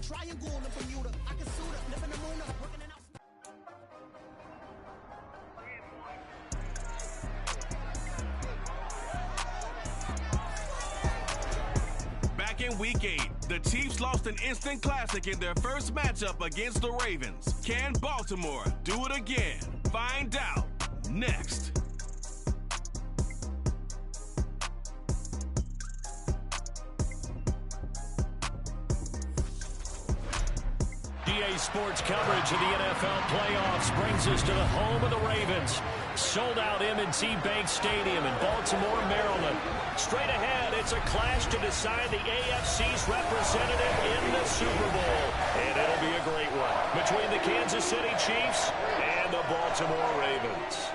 triangle in Bermuda. I can suit up, live in the moon, working it out. Back in Week 8, the Chiefs lost an instant classic in their first matchup against the Ravens. Can Baltimore do it again? Find out next. EA Sports coverage of the NFL playoffs brings us to the home of the Ravens. Sold out M&T Bank Stadium in Baltimore, Maryland. Straight ahead, it's a clash to decide the AFC's representative in the Super Bowl. And it'll be a great one between the Kansas City Chiefs and the Baltimore Ravens.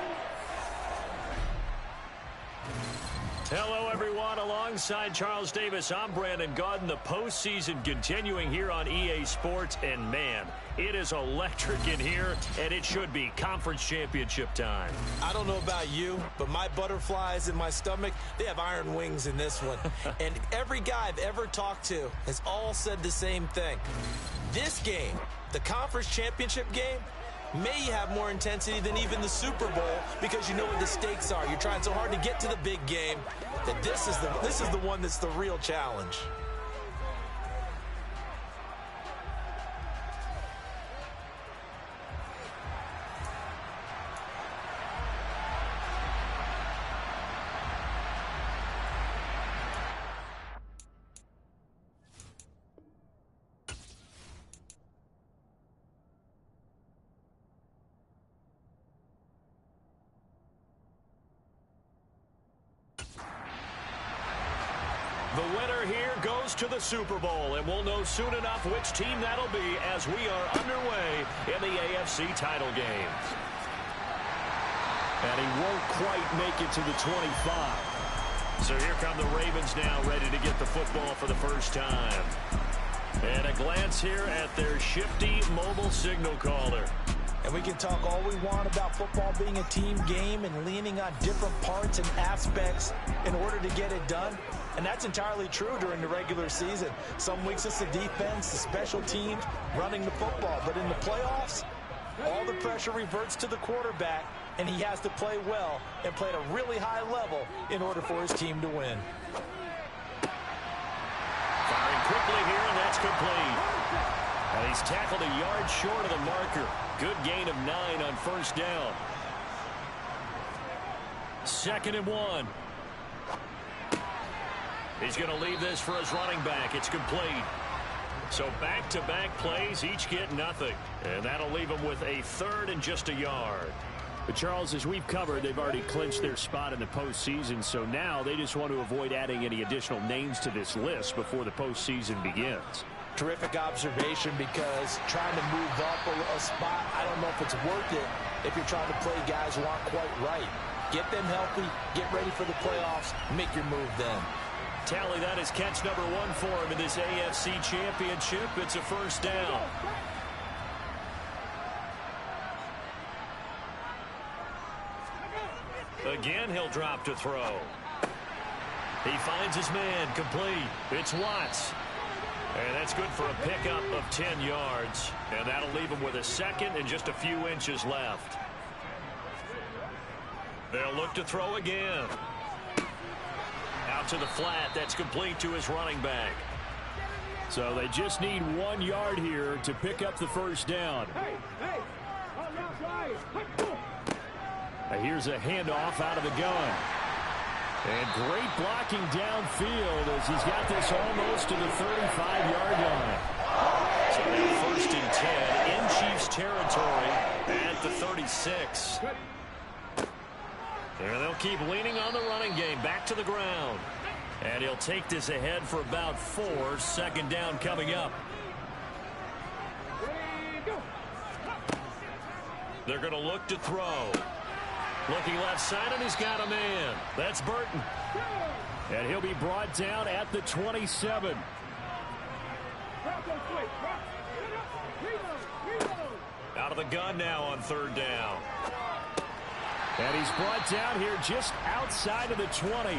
Hello, everyone. Alongside Charles Davis, I'm Brandon Gaudin. The postseason continuing here on EA Sports. And, man, it is electric in here, and it should be conference championship time. I don't know about you, but my butterflies in my stomach, they have iron wings in this one. And every guy I've ever talked to has all said the same thing. This game, the conference championship game, may have more intensity than even the Super Bowl because you know what the stakes are. You're trying so hard to get to the big game that this is the one that's the real challenge. The winner here goes to the Super Bowl, and we'll know soon enough which team that'll be as we are underway in the AFC title game. And he won't quite make it to the 25. So here come the Ravens now, ready to get the football for the first time. And a glance here at their shifty mobile signal caller. And we can talk all we want about football being a team game and leaning on different parts and aspects in order to get it done. And that's entirely true during the regular season. Some weeks it's the defense, the special teams, running the football. But in the playoffs, all the pressure reverts to the quarterback, and he has to play well and play at a really high level in order for his team to win. Firing quickly here, and that's complete. And he's tackled a yard short of the marker. Good gain of 9 on first down. 2nd and 1. He's going to leave this for his running back. It's complete. So back-to-back plays, each get nothing. And that'll leave him with a 3rd and just a yard. But Charles, as we've covered, they've already clinched their spot in the postseason. So now they just want to avoid adding any additional names to this list before the postseason begins. Terrific observation, because trying to move up a spot, I don't know if it's worth it if you're trying to play guys who aren't quite right. Get them healthy, get ready for the playoffs, make your move then. Tally, that is catch number 1 for him in this AFC Championship. It's a first down. Again, he'll drop to throw. He finds his man, complete. It's Watts. And that's good for a pickup of 10 yards. And that'll leave him with a 2nd and just a few inches left. They'll look to throw again. Out to the flat. That's complete to his running back. So they just need 1 yard here to pick up the first down. Here's a handoff out of the gun. And great blocking downfield as he's got this almost to the 35-yard line. So now 1st and 10 in Chiefs territory at the 36. And they'll keep leaning on the running game. Back to the ground. And he'll take this ahead for about 4. 2nd down coming up. They're going to look to throw. Looking left side, and he's got a man. That's Burton. And he'll be brought down at the 27. Out of the gun now on 3rd down. And he's brought down here just outside of the 20.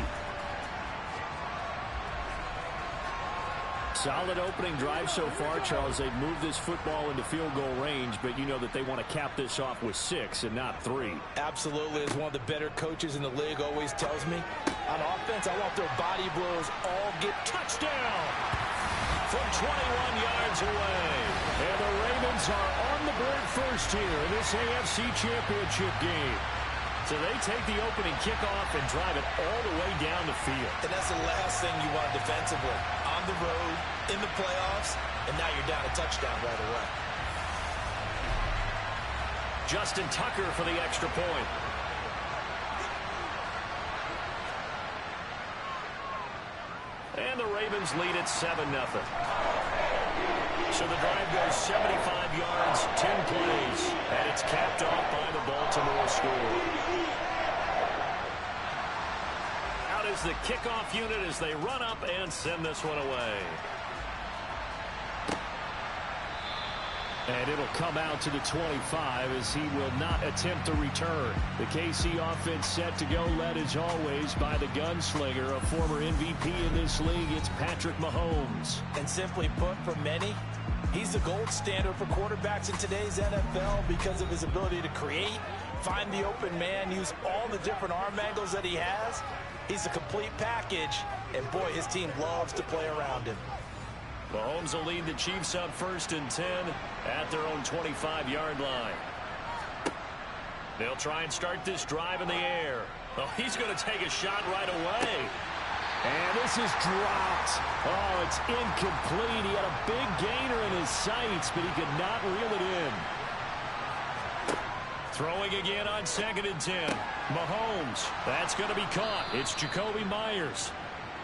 Solid opening drive so far, Charles. They've moved this football into field goal range, but you know that they want to cap this off with 6 and not 3. Absolutely. As one of the better coaches in the league always tells me, on offense, I want their body blows all get touchdown from 21 yards away. And the Ravens are on the board first here in this AFC Championship game. So they take the opening kickoff and drive it all the way down the field. And that's the last thing you want defensively. On the road, in the playoffs, and now you're down a touchdown right away. Justin Tucker for the extra point. And the Ravens lead at 7-0. So the drive goes 75 yards, 10 plays, and it's capped off by the Baltimore score. Out is the kickoff unit as they run up and send this one away. And it'll come out to the 25 as he will not attempt to return. The KC offense set to go, led as always by the gunslinger, a former MVP in this league. It's Patrick Mahomes. And simply put, for many, he's the gold standard for quarterbacks in today's NFL because of his ability to create, find the open man, use all the different arm angles that he has. He's a complete package, and boy, his team loves to play around him. Mahomes will lead the Chiefs up 1st and 10 at their own 25-yard line. They'll try and start this drive in the air. Oh, he's going to take a shot right away. And this is dropped. Oh, it's incomplete. He had a big gainer in his sights, but he could not reel it in. Throwing again on 2nd and 10. Mahomes, that's going to be caught. It's Jacoby Myers.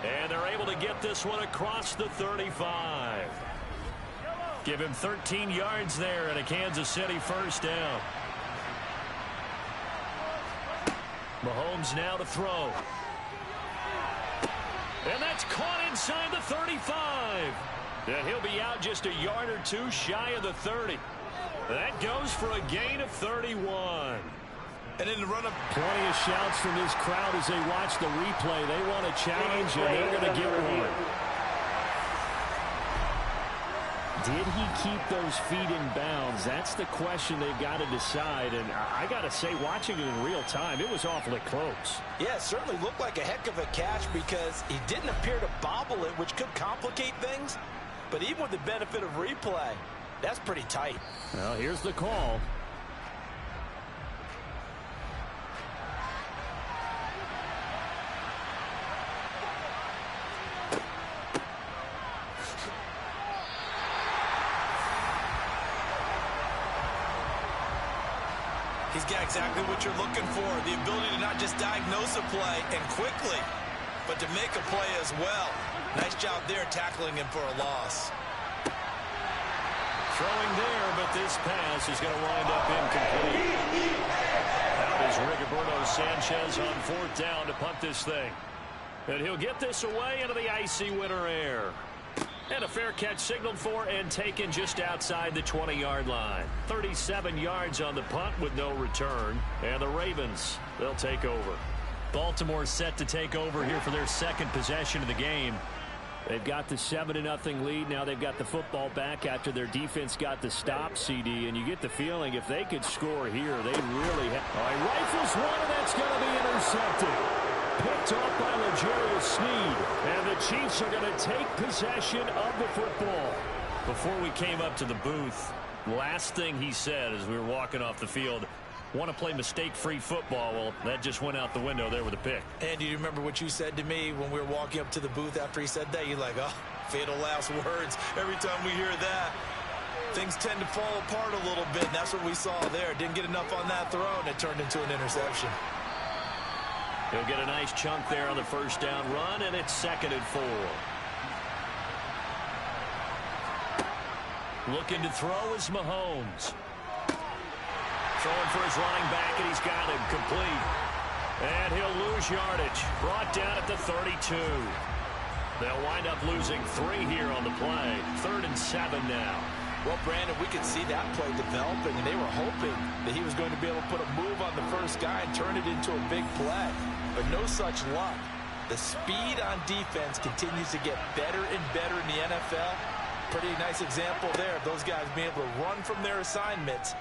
And they're able to get this one across the 35. Give him 13 yards there and a Kansas City 1st down. Mahomes now to throw. And that's caught inside the 35. And he'll be out just a yard or 2 shy of the 30. That goes for a gain of 31. And in the run-up, plenty of shouts from this crowd as they watch the replay. They want a challenge, and they're going to get one. Did he keep those feet in bounds? That's the question they've got to decide. And I got to say, watching it in real time, it was awfully close. Yeah, it certainly looked like a heck of a catch because he didn't appear to bobble it, which could complicate things. But even with the benefit of replay, that's pretty tight. Well, here's the call. He's got exactly what you're looking for, the ability to not just diagnose a play and quickly, but to make a play as well. Nice job there tackling him for a loss. Throwing there, but this pass is going to wind up incomplete. Out is Rigoberto Sanchez on 4th down to punt this thing. And he'll get this away into the icy winter air. And a fair catch signaled for and taken just outside the 20-yard line. 37 yards on the punt with no return. And the Ravens, they'll take over. Baltimore set to take over here for their 2nd possession of the game. They've got the 7-0 lead. Now they've got the football back after their defense got the stop, CD. And you get the feeling if they could score here, they really have. All right, rifles one, and that's going to be intercepted. Picked off by L'Jarius Sneed. And the Chiefs are going to take possession of the football. Before we came up to the booth, last thing he said as we were walking off the field, want to play mistake-free football. Well, that just went out the window there with a pick. And do you remember what you said to me when we were walking up to the booth after he said that? You're like, oh, fatal last words. Every time we hear that, things tend to fall apart a little bit. And that's what we saw there. Didn't get enough on that throw, and it turned into an interception. He'll get a nice chunk there on the 1st down run, and it's 2nd and 4. Looking to throw is Mahomes. Throwing for his running back, and he's got him complete. And he'll lose yardage. Brought down at the 32. They'll wind up losing 3 here on the play. 3rd and 7 now. Well, Brandon, we could see that play developing, and they were hoping that he was going to be able to put a move on the first guy and turn it into a big play. But no such luck. The speed on defense continues to get better and better in the NFL. Pretty nice example there of those guys being able to run from their assignments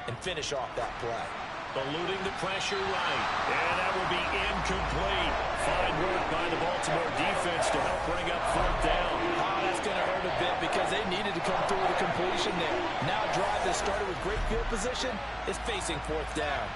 and finish off that play. Eluding the pressure right. And that will be incomplete. Fine work by the Baltimore defense to help bring up fourth down. Oh, that's going to hurt a bit because they needed to come through with a completion there. Now a drive that started with great field position is facing fourth down.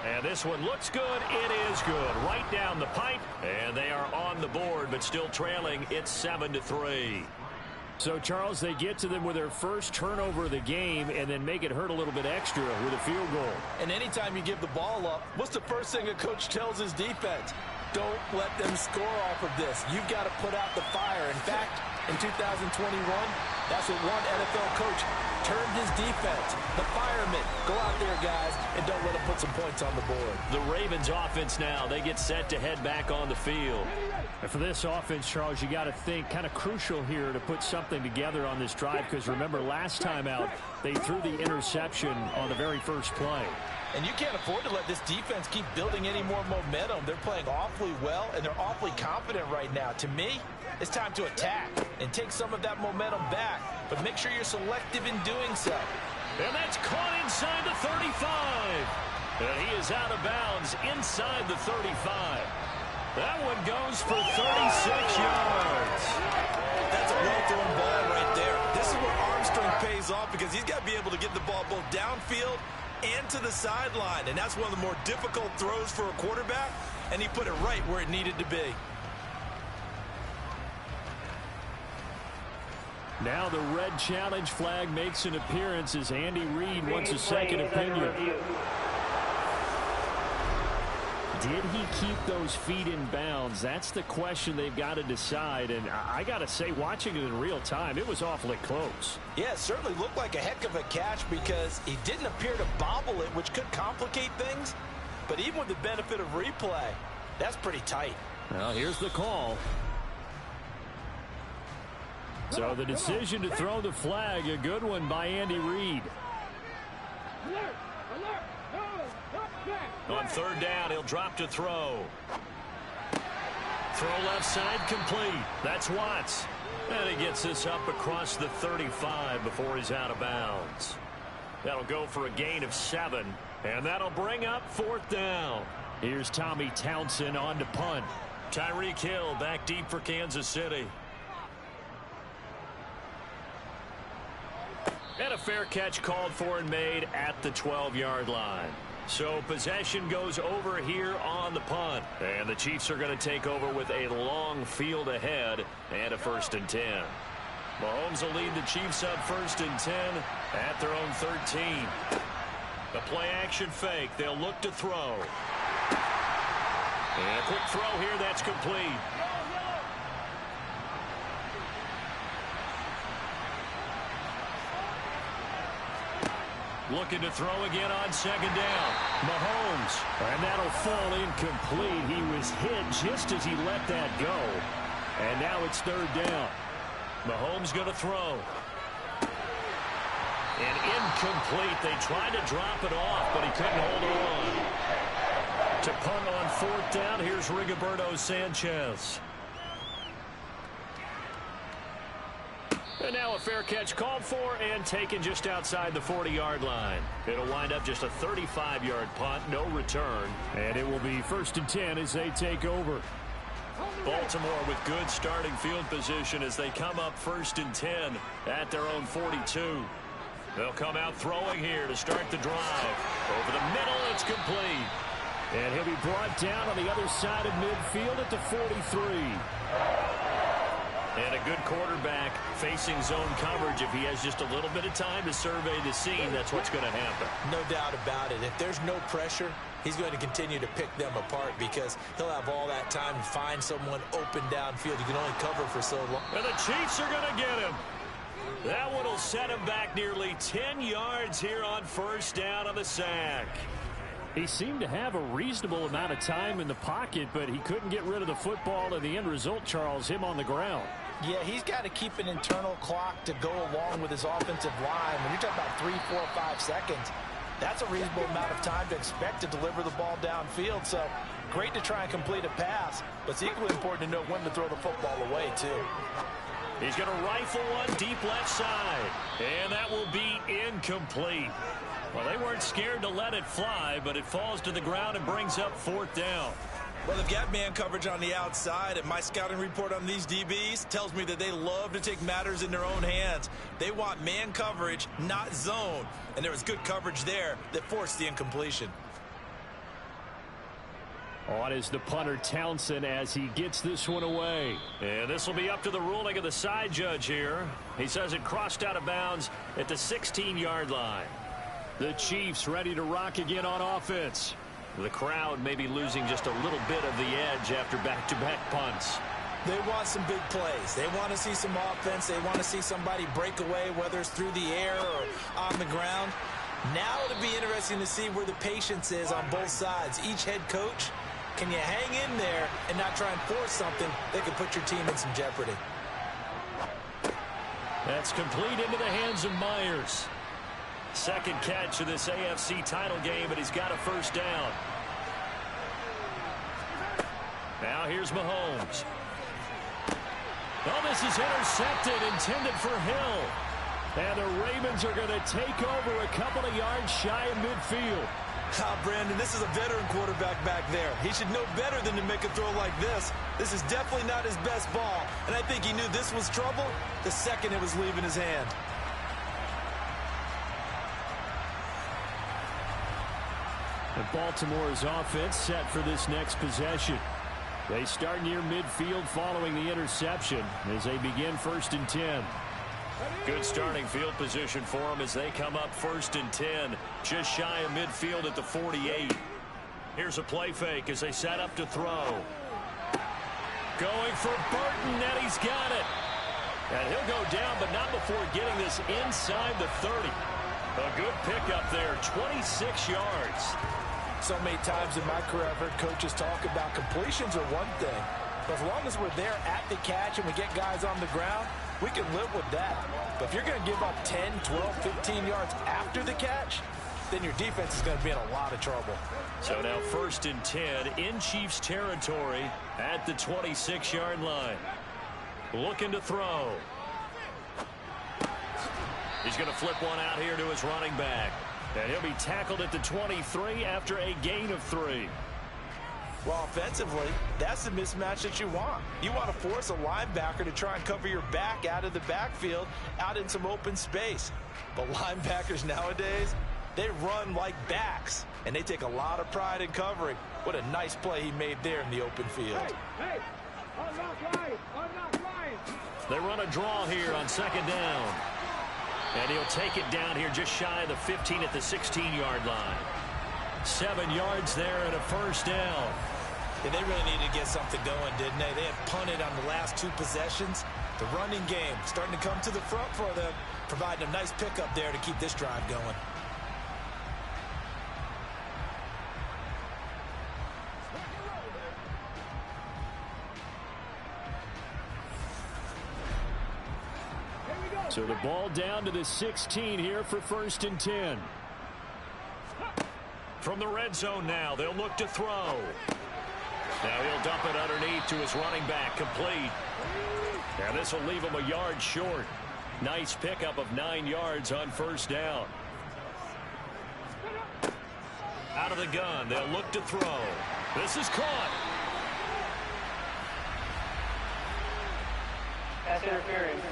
And this one looks good. It is good. Right down the pipe. And they are on the board, but still trailing. It's 7-3. So, Charles, they get to them with their first turnover of the game and then make it hurt a little bit extra with a field goal. And anytime you give the ball up, what's the first thing a coach tells his defense? Don't let them score off of this. You've got to put out the fire. In fact, in 2021, that's what one NFL coach turned his defense. The firemen. Go out there, guys, and don't let them put some points on the board. The Ravens offense now, they get set to head back on the field. And for this offense, Charles, you got to think kind of crucial here to put something together on this drive because remember last time out, they threw the interception on the very first play. And you can't afford to let this defense keep building any more momentum. They're playing awfully well, and they're awfully confident right now. To me, it's time to attack and take some of that momentum back. But make sure you're selective in doing so. And that's caught inside the 35. And he is out of bounds inside the 35. That one goes for 36 yards. That's a well-thrown ball right there. This is where arm strength pays off because he's got to be able to get the ball both downfield and to the sideline. And that's one of the more difficult throws for a quarterback. And he put it right where it needed to be. Now the red challenge flag makes an appearance as Andy Reid wants a second opinion. Did he keep those feet in bounds? That's the question they've got to decide. And I got to say, watching it in real time, it was awfully close. Yeah, it certainly looked like a heck of a catch because he didn't appear to bobble it, which could complicate things. But even with the benefit of replay, that's pretty tight. Well, here's the call. So the decision to throw the flag, a good one by Andy Reid. On third down, he'll drop to throw. Throw left side complete. That's Watts. And he gets this up across the 35 before he's out of bounds. That'll go for a gain of 7. And that'll bring up fourth down. Here's Tommy Townsend on to punt. Tyreek Hill back deep for Kansas City. And a fair catch called for and made at the 12-yard line. So possession goes over here on the punt. And the Chiefs are going to take over with a long field ahead and a 1st and 10. Mahomes will lead the Chiefs up 1st and 10 at their own 13. The play action fake. They'll look to throw. And a quick throw here. That's complete. Looking to throw again on 2nd down. Mahomes. And that'll fall incomplete. He was hit just as he let that go. And now it's 3rd down. Mahomes going to throw. And incomplete. They tried to drop it off, but he couldn't hold on. To punt on 4th down, here's Rigoberto Sanchez. And now a fair catch called for and taken just outside the 40-yard line. It'll wind up just a 35-yard punt, no return. And it will be 1st and 10 as they take over. Baltimore with good starting field position as they come up 1st and 10 at their own 42. They'll come out throwing here to start the drive. Over the middle, it's complete. And he'll be brought down on the other side of midfield at the 43. And a good quarterback facing zone coverage. If he has just a little bit of time to survey the scene, that's what's going to happen. No doubt about it. If there's no pressure, he's going to continue to pick them apart because he'll have all that time to find someone open downfield. You can only cover for so long. And the Chiefs are going to get him. That one will set him back nearly 10 yards here on 1st down on the sack. He seemed to have a reasonable amount of time in the pocket, but he couldn't get rid of the football, and the end result, Charles, him on the ground. Yeah, he's got to keep an internal clock to go along with his offensive line. When you're talking about 3, 4, 5 seconds, that's a reasonable amount of time to expect to deliver the ball downfield. So great to try and complete a pass, but it's equally important to know when to throw the football away, too. He's going to rifle one deep left side, and that will be incomplete. Well, they weren't scared to let it fly, but it falls to the ground and brings up 4th down. Well, they've got man coverage on the outside, and my scouting report on these DBs tells me that they love to take matters in their own hands. They want man coverage, not zone, and there was good coverage there that forced the incompletion. On is the punter Townsend as he gets this one away. And this will be up to the ruling of the side judge here. He says it crossed out of bounds at the 16-yard line. The Chiefs ready to rock again on offense. The crowd may be losing just a little bit of the edge after back-to-back punts. They want some big plays. They want to see some offense. They want to see somebody break away, whether it's through the air or on the ground. Now it'll be interesting to see where the patience is on both sides. Each head coach, can you hang in there and not try and force something that could put your team in some jeopardy? That's complete into the hands of Myers. Second catch of this AFC title game, and he's got a 1st down. Now here's Mahomes. Oh, this is intercepted, intended for Hill. And the Ravens are going to take over a couple of yards shy of midfield. Brandon, this is a veteran quarterback back there. He should know better than to make a throw like this. This is definitely not his best ball, and I think he knew this was trouble the second it was leaving his hand. And Baltimore's offense set for this next possession. They start near midfield following the interception as they begin 1st and 10. Good starting field position for them as they come up 1st and 10, just shy of midfield at the 48. Here's a play fake as they set up to throw. Going for Burton, and he's got it. And he'll go down, but not before getting this inside the 30. A good pickup there, 26 yards. So many times in my career I've heard coaches talk about completions are one thing, but as long as we're there at the catch and we get guys on the ground, we can live with that. But if you're going to give up 10, 12, 15 yards after the catch, then your defense is going to be in a lot of trouble. So now 1st and 10 in Chiefs territory at the 26-yard line. Looking to throw. He's going to flip one out here to his running back. And he'll be tackled at the 23 after a gain of 3. Well, offensively, that's the mismatch that you want. You want to force a linebacker to try and cover your back out of the backfield, out in some open space. But linebackers nowadays, they run like backs, and they take a lot of pride in covering. What a nice play he made there in the open field. Hey, unlock line. They run a draw here on 2nd down. And he'll take it down here just shy of the 15 at the 16-yard line. 7 yards there and a 1st down. Yeah, they really needed to get something going, didn't they? They had punted on the last 2 possessions. The running game starting to come to the front for them, providing a nice pickup there to keep this drive going. So the ball down to the 16 here for 1st and 10. From the red zone now, they'll look to throw. Now he'll dump it underneath to his running back, complete. And this will leave him a yard short. Nice pickup of 9 yards on 1st down. Out of the gun, they'll look to throw. This is caught. Pass interference.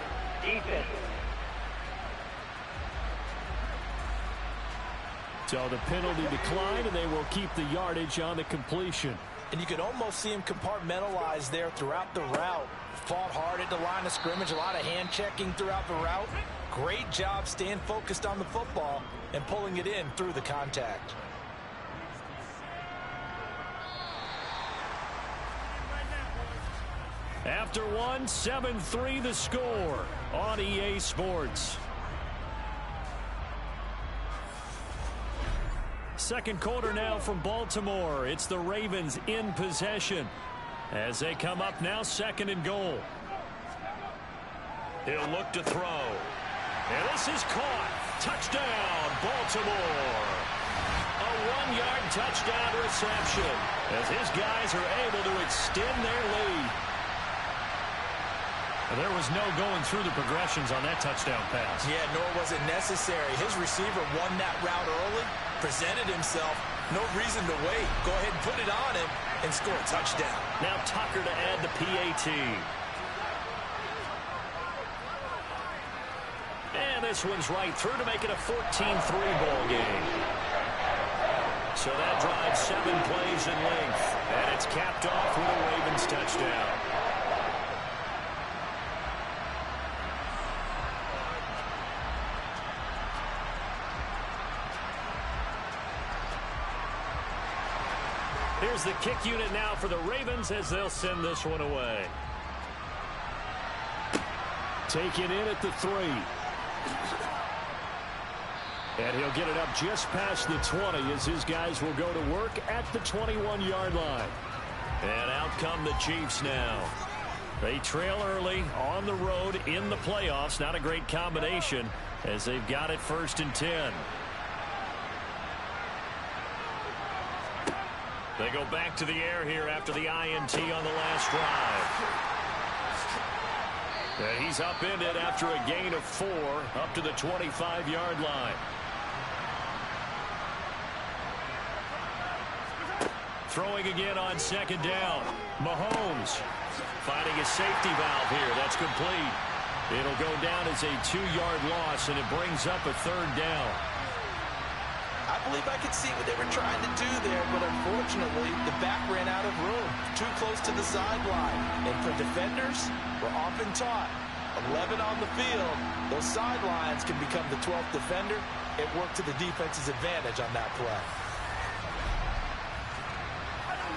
Defense. So the penalty declined, and they will keep the yardage on the completion. And you can almost see him compartmentalize there throughout the route. Fought hard at the line of scrimmage, a lot of hand checking throughout the route. Great job staying focused on the football and pulling it in through the contact. After one, 7-3 the score on EA Sports. Second quarter now from Baltimore. It's the Ravens in possession as they come up now 2nd and goal. He'll look to throw. And this is caught. Touchdown, Baltimore. A 1-yard touchdown reception as his guys are able to extend their lead. There was no going through the progressions on that touchdown pass. Yeah, nor was it necessary. His receiver won that route early, presented himself. No reason to wait. Go ahead and put it on him and score a touchdown. Now Tucker to add the PAT. And this one's right through to make it a 14-3 ball game. So that drives 7 plays in length. And it's capped off with a Ravens touchdown. Here's the kick unit now for the Ravens as they'll send this one away. Taken in at the 3. And he'll get it up just past the 20 as his guys will go to work at the 21-yard line. And out come the Chiefs now. They trail early on the road in the playoffs. Not a great combination as they've got it 1st and 10. They go back to the air here after the INT on the last drive. And he's upended after a gain of 4 up to the 25-yard line. Throwing again on 2nd down. Mahomes finding a safety valve here. That's complete. It'll go down as a 2-yard loss, and it brings up a 3rd down. I believe I could see what they were trying to do there, but unfortunately, the back ran out of room. Too close to the sideline. And for defenders, we're often taught, 11 on the field, those sidelines can become the 12th defender. It worked to the defense's advantage on that play.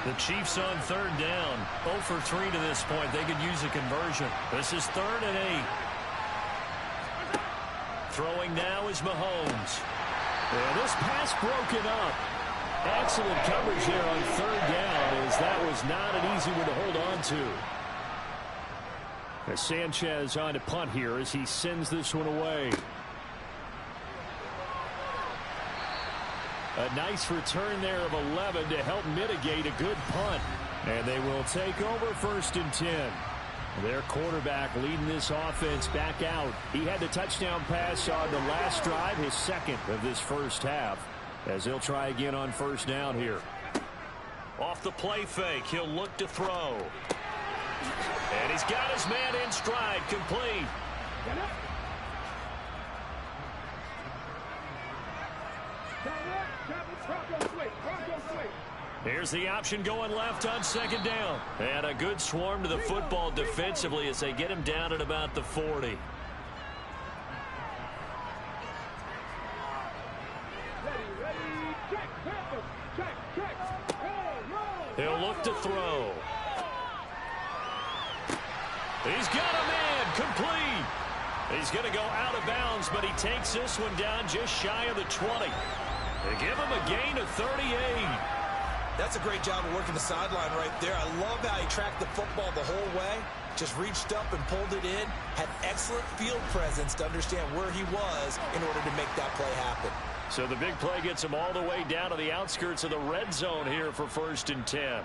The Chiefs on 3rd down. 0 for 3 to this point. They could use a conversion. This is 3rd and 8. Throwing now is Mahomes. And this pass broken up. Excellent coverage there on 3rd down, as that was not an easy one to hold on to. As Sanchez on to punt here as he sends this one away. A nice return there of 11 to help mitigate a good punt. And they will take over 1st and 10. Their quarterback leading this offense back out. He had the touchdown pass on the last drive, his 2nd of this first half, as they'll try again on 1st down here. Off the play fake, he'll look to throw. And he's got his man in stride, complete. Here's the option going left on 2nd down. And a good swarm to the football defensively as they get him down at about the 40. He'll look to throw. He's got a man, complete. He's going to go out of bounds, but he takes this one down just shy of the 20. They give him a gain of 38. That's a great job of working the sideline right there. I love how he tracked the football the whole way. Just reached up and pulled it in. Had excellent field presence to understand where he was in order to make that play happen. So the big play gets him all the way down to the outskirts of the red zone here for 1st and 10.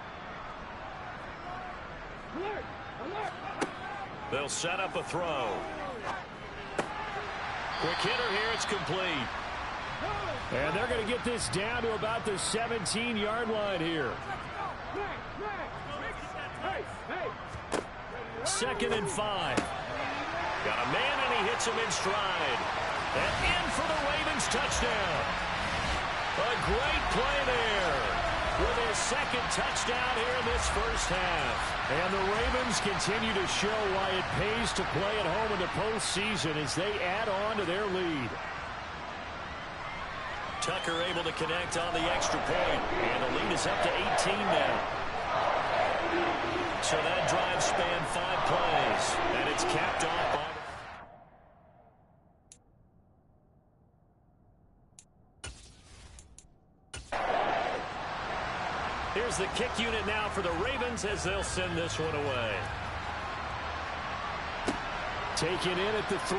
They'll set up a throw. Quick hitter here. It's complete. And they're going to get this down to about the 17-yard line here. 2nd and 5. Got a man, and he hits him in stride. And in for the Ravens touchdown. A great play there with his 2nd touchdown here in this first half. And the Ravens continue to show why it pays to play at home in the postseason as they add on to their lead. Tucker able to connect on the extra point, and the lead is up to 18 now. So that drive spanned 5 plays, and it's capped off by... Here's the kick unit now for the Ravens as they'll send this one away. Taken in at the 3.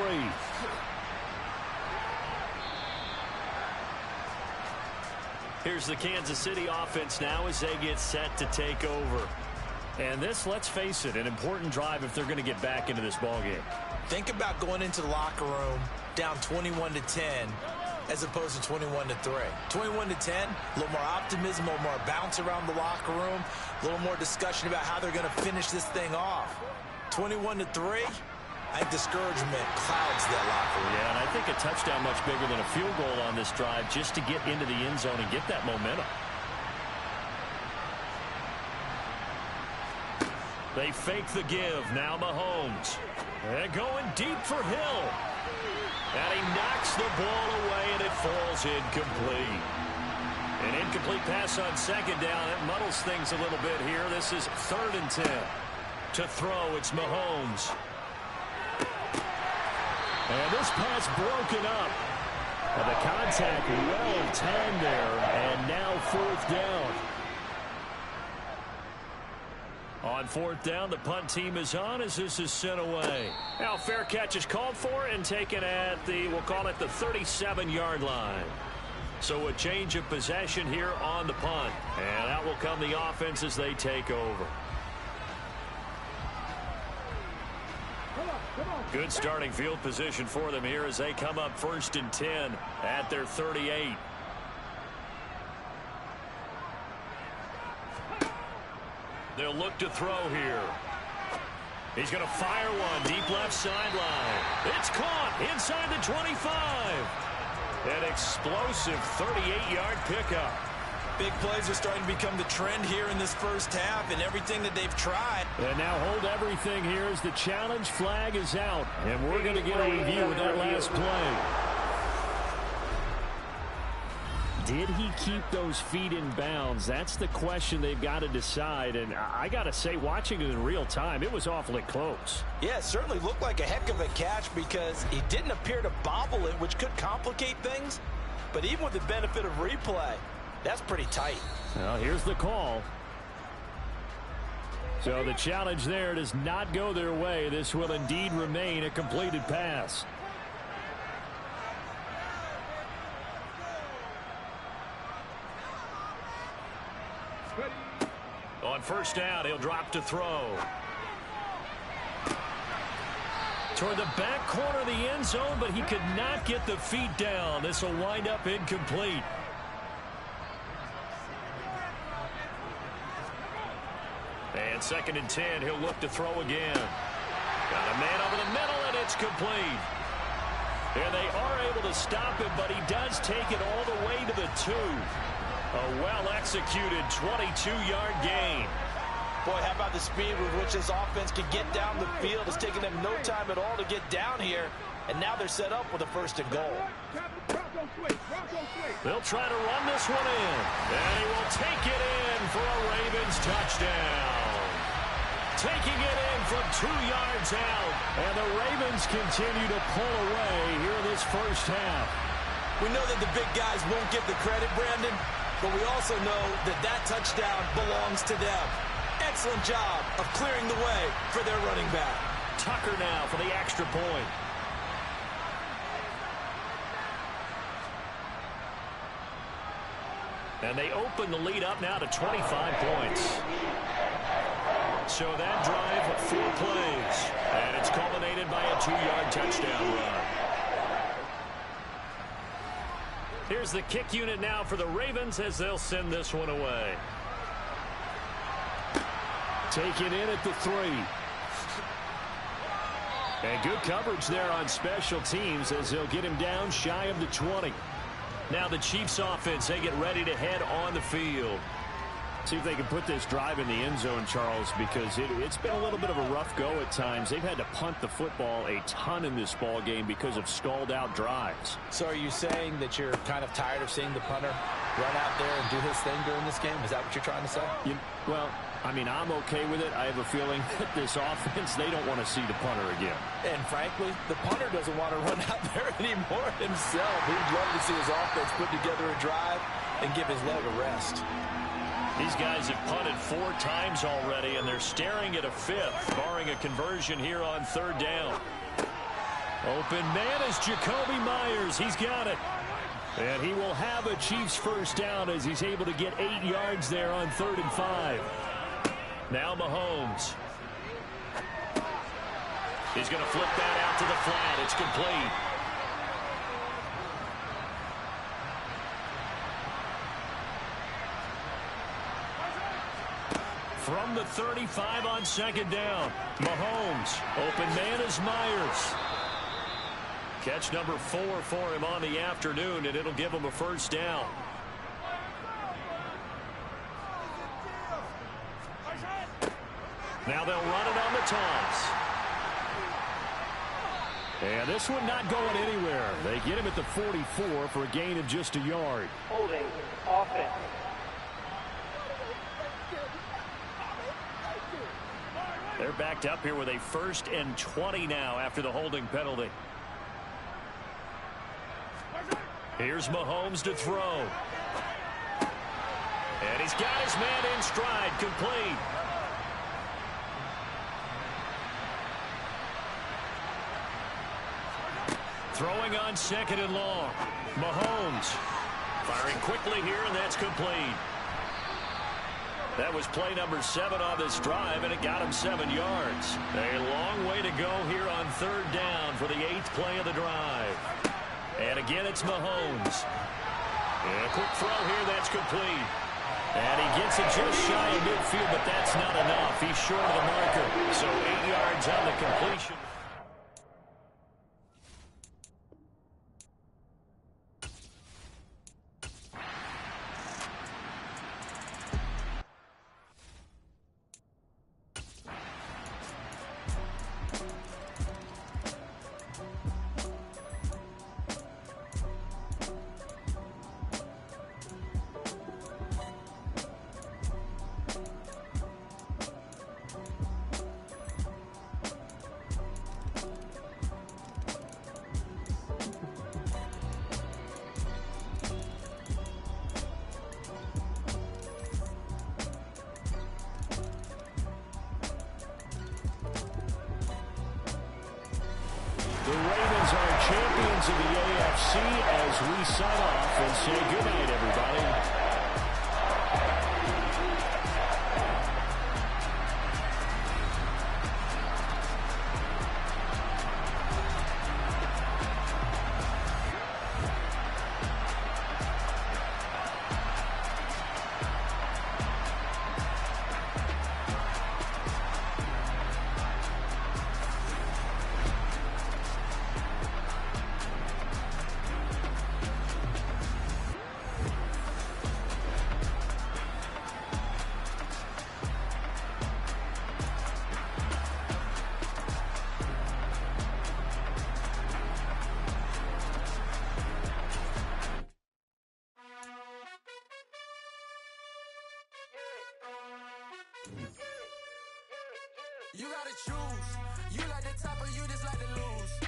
Here's the Kansas City offense now as they get set to take over. And this, let's face it, an important drive if they're going to get back into this ballgame. Think about going into the locker room down 21-10 as opposed to 21-3. 21-10, a little more optimism, a little more bounce around the locker room, a little more discussion about how they're going to finish this thing off. 21-3, I think discouragement clouds that locker room. Yeah, and I think a touchdown much bigger than a field goal on this drive just to get into the end zone and get that momentum. They fake the give. Now Mahomes. They're going deep for Hill. And he knocks the ball away, and it falls incomplete. An incomplete pass on second down. It muddles things a little bit here. This is 3rd and 10. To throw, it's Mahomes. And this pass broken up. And the contact well timed there, and now 4th down. On 4th down, the punt team is on as this is sent away. Now fair catch is called for and taken at the, we'll call it the 37-yard line. So a change of possession here on the punt. And out will come the offense as they take over. Good starting field position for them here as they come up 1st and 10 at their 38. They'll look to throw here. He's going to fire one deep left sideline. It's caught inside the 25. An explosive 38-yard pickup. Big plays are starting to become the trend here in this first half, and everything that they've tried. And now hold everything here as the challenge flag is out. And we're going to get a review of that last play. Did he keep those feet in bounds? That's the question they've got to decide. And I got to say, watching it in real time, it was awfully close. Yeah, it certainly looked like a heck of a catch because he didn't appear to bobble it, which could complicate things. But even with the benefit of replay, that's pretty tight. Well, here's the call. So the challenge there does not go their way. This will indeed remain a completed pass. On 1st down, he'll drop to throw. Toward the back corner of the end zone, but he could not get the feet down. This will wind up incomplete. And 2nd and 10, he'll look to throw again. Got a man over the middle, and it's complete. And they are able to stop him, but he does take it all the way to the 2. A well-executed 22-yard gain. Boy, how about the speed with which this offense can get down the field? It's taken them no time at all to get down here, and now they're set up with a 1st and goal. They'll try to run this one in, and he will take it in for a Ravens touchdown. Taking it in from 2 yards out, and the Ravens continue to pull away here in this first half. We know that the big guys won't get the credit, Brandon, but we also know that that touchdown belongs to them. Excellent job of clearing the way for their running back. Tucker now for the extra point. And they open the lead up now to 25 points. So that drive, 4 plays. And it's culminated by a 2-yard touchdown run. Here's the kick unit now for the Ravens as they'll send this one away. Taken in at the 3. And good coverage there on special teams as they'll get him down shy of the 20. Now the Chiefs offense, they get ready to head on the field. See if they can put this drive in the end zone, Charles, because it's been a little bit of a rough go at times. They've had to punt the football a ton in this ball game because of stalled-out drives. So are you saying that you're kind of tired of seeing the punter run out there and do his thing during this game? Is that what you're trying to say? Well, I mean, I'm okay with it. I have a feeling that this offense, they don't want to see the punter again. And frankly, the punter doesn't want to run out there anymore himself. He'd love to see his offense put together a drive and give his leg a rest. These guys have punted 4 times already, and they're staring at a 5th, barring a conversion here on 3rd down. Open man is Jacoby Myers. He's got it. And he will have a Chiefs first down as he's able to get 8 yards there on 3rd and 5. Now Mahomes. He's going to flip that out to the flat. It's complete. From the 35 on 2nd down. Mahomes. Open man is Myers. Catch number 4 for him on the afternoon, and it'll give him a first down. Now they'll run it on the toss. And this one not going anywhere. They get him at the 44 for a gain of just a yard. Holding offense. They're backed up here with a 1st and 20 now after the holding penalty. Here's Mahomes to throw. And he's got his man in stride, complete. Throwing on 2nd and long. Mahomes firing quickly here, and that's complete. That was play number 7 on this drive, and it got him 7 yards. A long way to go here on 3rd down for the 8th play of the drive. And again, it's Mahomes. And a quick throw here, that's complete. And he gets it just shy of midfield, but that's not enough. He's short of the marker. So 8 yards on the completion. The Ravens are champions of the AFC as we sign off and say goodnight, everybody. You gotta choose. You like the top or you just like to lose.